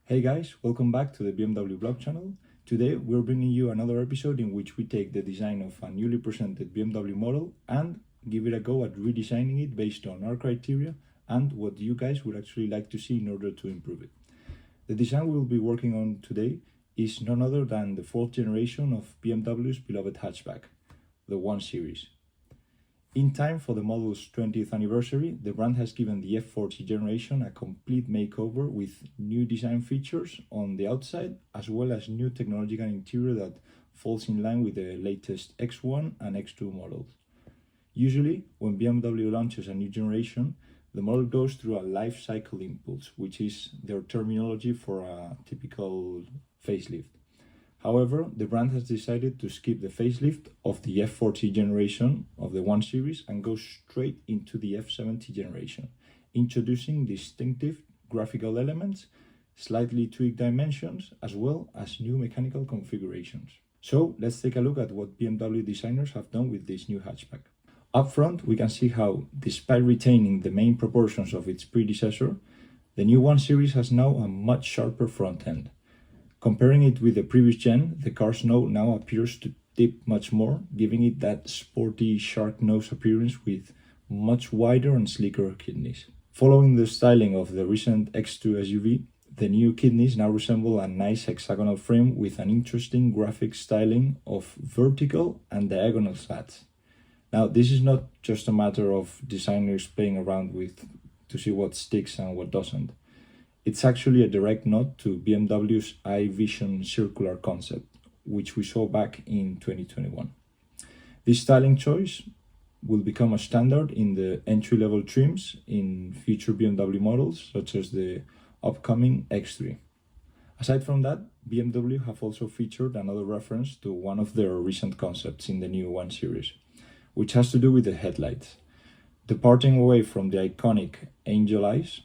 Hey guys, welcome back to the BMW blog channel. Today we're bringing you another episode in which we take the design of a newly presented BMW model and give it a go at redesigning it based on our criteria and what you guys would actually like to see in order to improve it. The design we'll be working on today is none other than the fourth generation of BMW's beloved hatchback, the 1 Series. In time for the model's 20th anniversary, the brand has given the F40 generation a complete makeover with new design features on the outside, as well as new technological interior that falls in line with the latest X1 and X2 models. Usually, when BMW launches a new generation, the model goes through a life cycle impulse, which is their terminology for a typical facelift. However, the brand has decided to skip the facelift of the F40 generation of the 1 Series and go straight into the F70 generation, introducing distinctive graphical elements, slightly tweaked dimensions, as well as new mechanical configurations. So let's take a look at what BMW designers have done with this new hatchback. Up front, we can see how, despite retaining the main proportions of its predecessor, the new 1 Series has now a much sharper front end. Comparing it with the previous gen, the car's nose now appears to tip much more, giving it that sporty shark nose appearance with much wider and sleeker kidneys. Following the styling of the recent X2 SUV, the new kidneys now resemble a nice hexagonal frame with an interesting graphic styling of vertical and diagonal slats. Now, this is not just a matter of designers playing around with to see what sticks and what doesn't. It's actually a direct nod to BMW's iVision circular concept, which we saw back in 2021. This styling choice will become a standard in the entry-level trims in future BMW models, such as the upcoming X3. Aside from that, BMW have also featured another reference to one of their recent concepts in the new 1 Series, which has to do with the headlights. Departing away from the iconic angel eyes,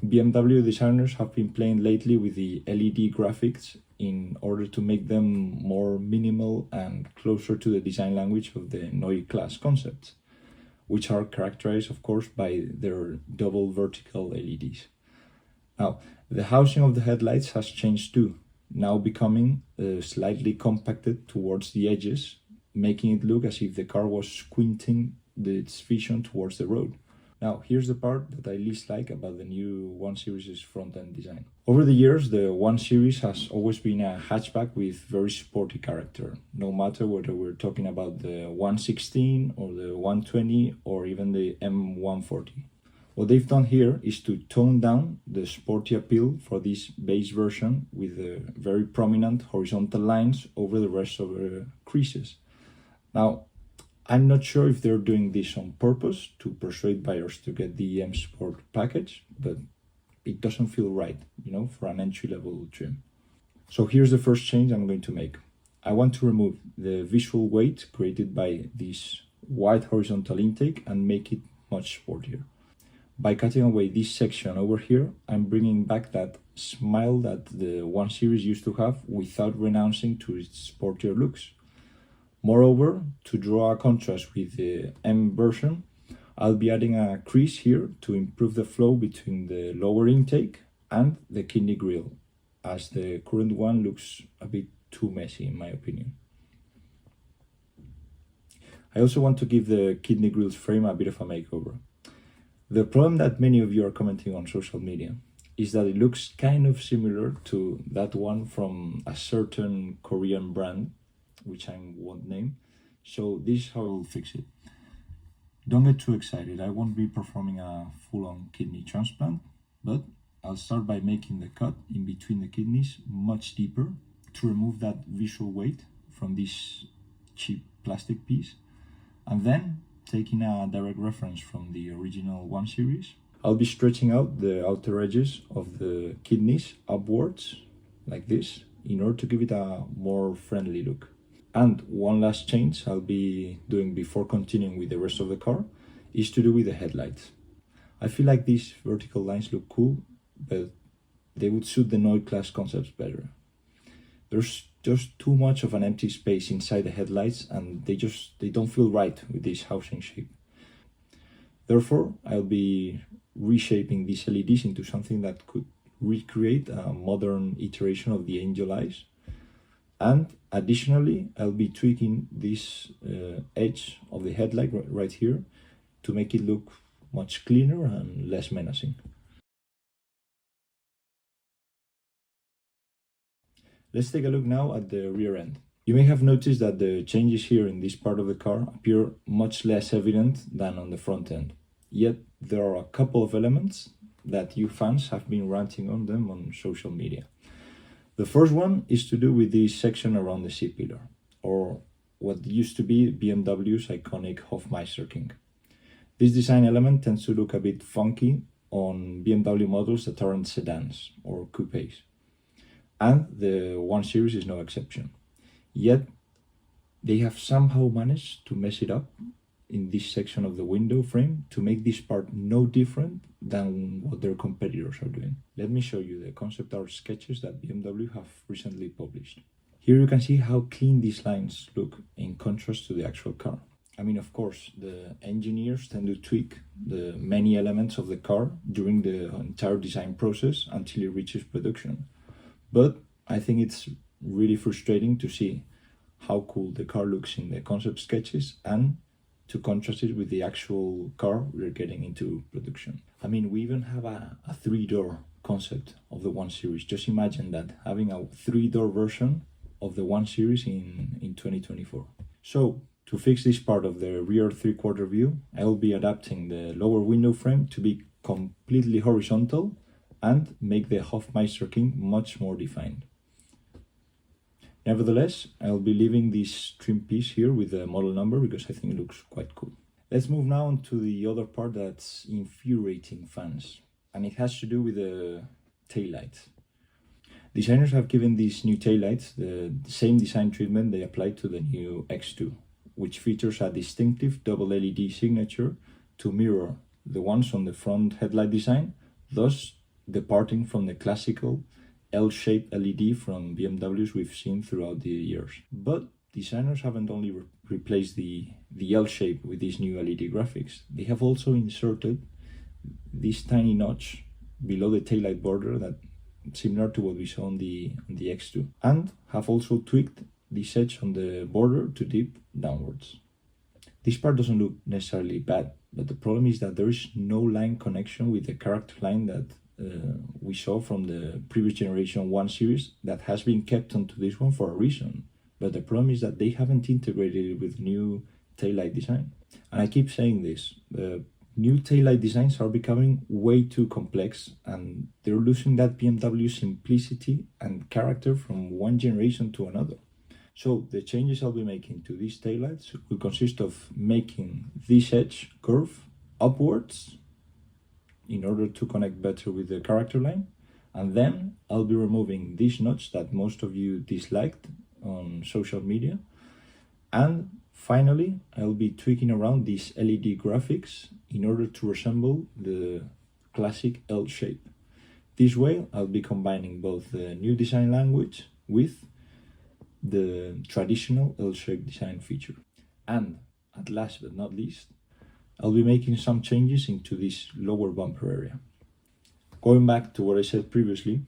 BMW designers have been playing lately with the LED graphics in order to make them more minimal and closer to the design language of the Neue Klasse concepts, which are characterized, of course, by their double vertical LEDs. Now, the housing of the headlights has changed too, now becoming slightly compacted towards the edges, making it look as if the car was squinting its vision towards the road. Now, here's the part that I least like about the new 1 Series' front-end design. Over the years, the 1 Series has always been a hatchback with very sporty character, no matter whether we're talking about the 116 or the 120 or even the M140. What they've done here is to tone down the sporty appeal for this base version with very prominent horizontal lines over the rest of the creases. Now, I'm not sure if they're doing this on purpose to persuade buyers to get the M Sport package, but it doesn't feel right, for an entry-level trim. So here's the first change I'm going to make. I want to remove the visual weight created by this wide horizontal intake and make it much sportier. By cutting away this section over here, I'm bringing back that smile that the 1 Series used to have without renouncing to its sportier looks. Moreover, to draw a contrast with the M version, I'll be adding a crease here to improve the flow between the lower intake and the kidney grille, as the current one looks a bit too messy in my opinion. I also want to give the kidney grille's frame a bit of a makeover. The problem that many of you are commenting on social media is that it looks kind of similar to that one from a certain Korean brand, which I won't name, so this is how I will fix it. Don't get too excited, I won't be performing a full-on kidney transplant, but I'll start by making the cut in between the kidneys much deeper to remove that visual weight from this cheap plastic piece, and then, taking a direct reference from the original 1 Series, I'll be stretching out the outer edges of the kidneys upwards, like this, in order to give it a more friendly look. And one last change I'll be doing before continuing with the rest of the car is to do with the headlights. I feel like these vertical lines look cool, but they would suit the Neue Klasse concepts better. There's just too much of an empty space inside the headlights and they don't feel right with this housing shape. Therefore, I'll be reshaping these LEDs into something that could recreate a modern iteration of the angel eyes. And additionally, I'll be tweaking this edge of the headlight right here to make it look much cleaner and less menacing. Let's take a look now at the rear end. You may have noticed that the changes here in this part of the car appear much less evident than on the front end. Yet there are a couple of elements that you fans have been ranting on them on social media. The first one is to do with this section around the C-pillar, or what used to be BMW's iconic Hofmeister King. This design element tends to look a bit funky on BMW models that aren't sedans or coupes, and the 1 Series is no exception. Yet they have somehow managed to mess it up in this section of the window frame to make this part no different than what their competitors are doing. Let me show you the concept art sketches that BMW have recently published. Here you can see how clean these lines look in contrast to the actual car. I mean, of course, the engineers tend to tweak the many elements of the car during the entire design process until it reaches production. But I think it's really frustrating to see how cool the car looks in the concept sketches and to contrast it with the actual car we're getting into production. I mean, we even have a 3-door concept of the 1 Series. Just imagine that, having a 3-door version of the 1 Series in 2024. So, to fix this part of the rear 3/4 view, I'll be adapting the lower window frame to be completely horizontal and make the Hofmeister King much more defined. Nevertheless, I'll be leaving this trim piece here with the model number because I think it looks quite cool. Let's move now on to the other part that's infuriating fans, and it has to do with the taillights. Designers have given these new taillights the same design treatment they applied to the new X2, which features a distinctive double LED signature to mirror the ones on the front headlight design, thus departing from the classical L-shaped LED from BMWs we've seen throughout the years. But designers haven't only replaced the L shape with these new LED graphics, they have also inserted this tiny notch below the taillight border that similar to what we saw on the X2, and have also tweaked this edge on the border to dip downwards. This part doesn't look necessarily bad, but the problem is that there is no line connection with the character line that we saw from the previous generation 1 Series that has been kept onto this one for a reason. But the problem is that they haven't integrated it with new taillight design. And I keep saying this, the new taillight designs are becoming way too complex and they're losing that BMW simplicity and character from one generation to another. So the changes I'll be making to these taillights will consist of making this edge curve upwards in order to connect better with the character line, and then I'll be removing this notch that most of you disliked on social media, and finally I'll be tweaking around these LED graphics in order to resemble the classic L shape. This way I'll be combining both the new design language with the traditional L-shaped design feature. And at last but not least, I'll be making some changes into this lower bumper area. Going back to what I said previously,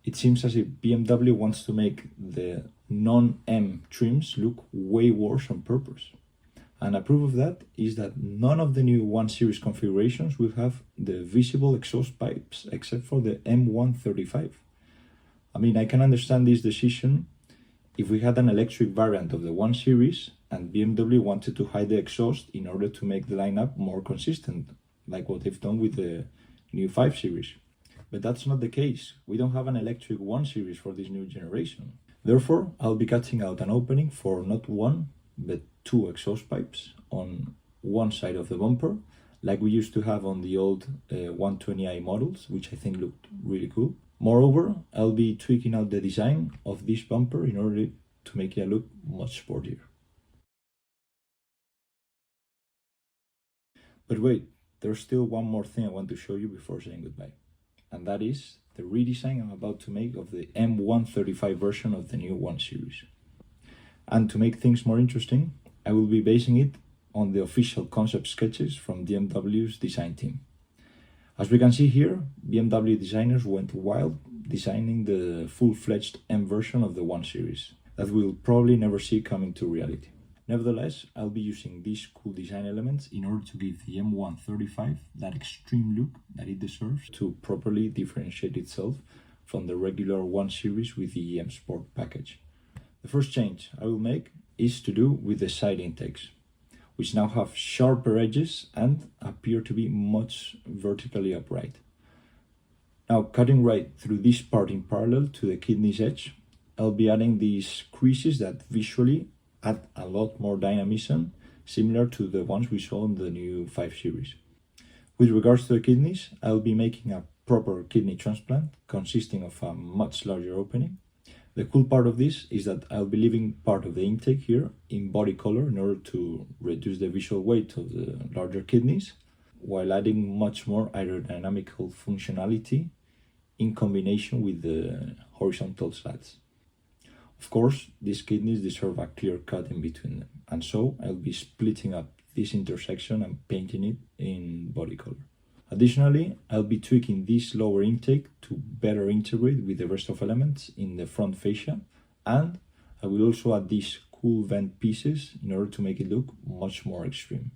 it seems as if BMW wants to make the non-M trims look way worse on purpose. And a proof of that is that none of the new 1 Series configurations will have the visible exhaust pipes except for the M135. I mean, I can understand this decision if we had an electric variant of the 1 Series and BMW wanted to hide the exhaust in order to make the lineup more consistent, like what they've done with the new 5 Series. But that's not the case. We don't have an electric 1 Series for this new generation. Therefore, I'll be cutting out an opening for not one, but 2 exhaust pipes on one side of the bumper, like we used to have on the old 120i models, which I think looked really cool. Moreover, I'll be tweaking out the design of this bumper in order to make it look much sportier. But wait, there's still one more thing I want to show you before saying goodbye. And that is the redesign I'm about to make of the M135 version of the new 1 Series. And to make things more interesting, I will be basing it on the official concept sketches from BMW's design team. As we can see here, BMW designers went wild designing the full-fledged M version of the 1 Series that we'll probably never see coming to reality. Nevertheless, I'll be using these cool design elements in order to give the M135 that extreme look that it deserves to properly differentiate itself from the regular 1 Series with the M Sport package. The first change I will make is to do with the side intakes, which now have sharper edges and appear to be much vertically upright. Now, cutting right through this part in parallel to the kidney's edge, I'll be adding these creases that visually add a lot more dynamism, similar to the ones we saw in the new 5 Series. With regards to the kidneys, I'll be making a proper kidney transplant consisting of a much larger opening. The cool part of this is that I'll be leaving part of the intake here in body color in order to reduce the visual weight of the larger kidneys, while adding much more aerodynamical functionality in combination with the horizontal slats. Of course, these kidneys deserve a clear cut in between them, and so I'll be splitting up this intersection and painting it in body color. Additionally, I'll be tweaking this lower intake to better integrate with the rest of elements in the front fascia, and I will also add these cool vent pieces in order to make it look much more extreme.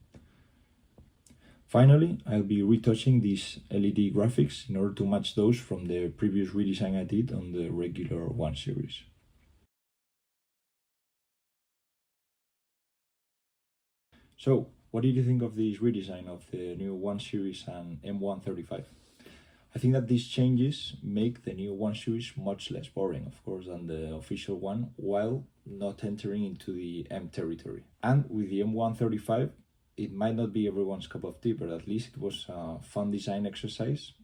Finally, I'll be retouching these LED graphics in order to match those from the previous redesign I did on the regular 1 Series. So, what did you think of this redesign of the new 1 Series and M135? I think that these changes make the new 1 Series much less boring, of course, than the official one, while not entering into the M territory. And with the M135, it might not be everyone's cup of tea, but at least it was a fun design exercise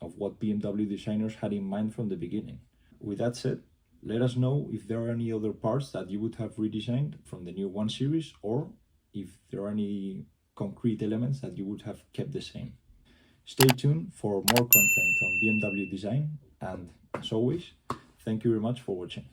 of what BMW designers had in mind from the beginning. With that said, let us know if there are any other parts that you would have redesigned from the new 1 Series, or if there are any concrete elements that you would have kept the same. Stay tuned for more content on BMW design, and as always, thank you very much for watching.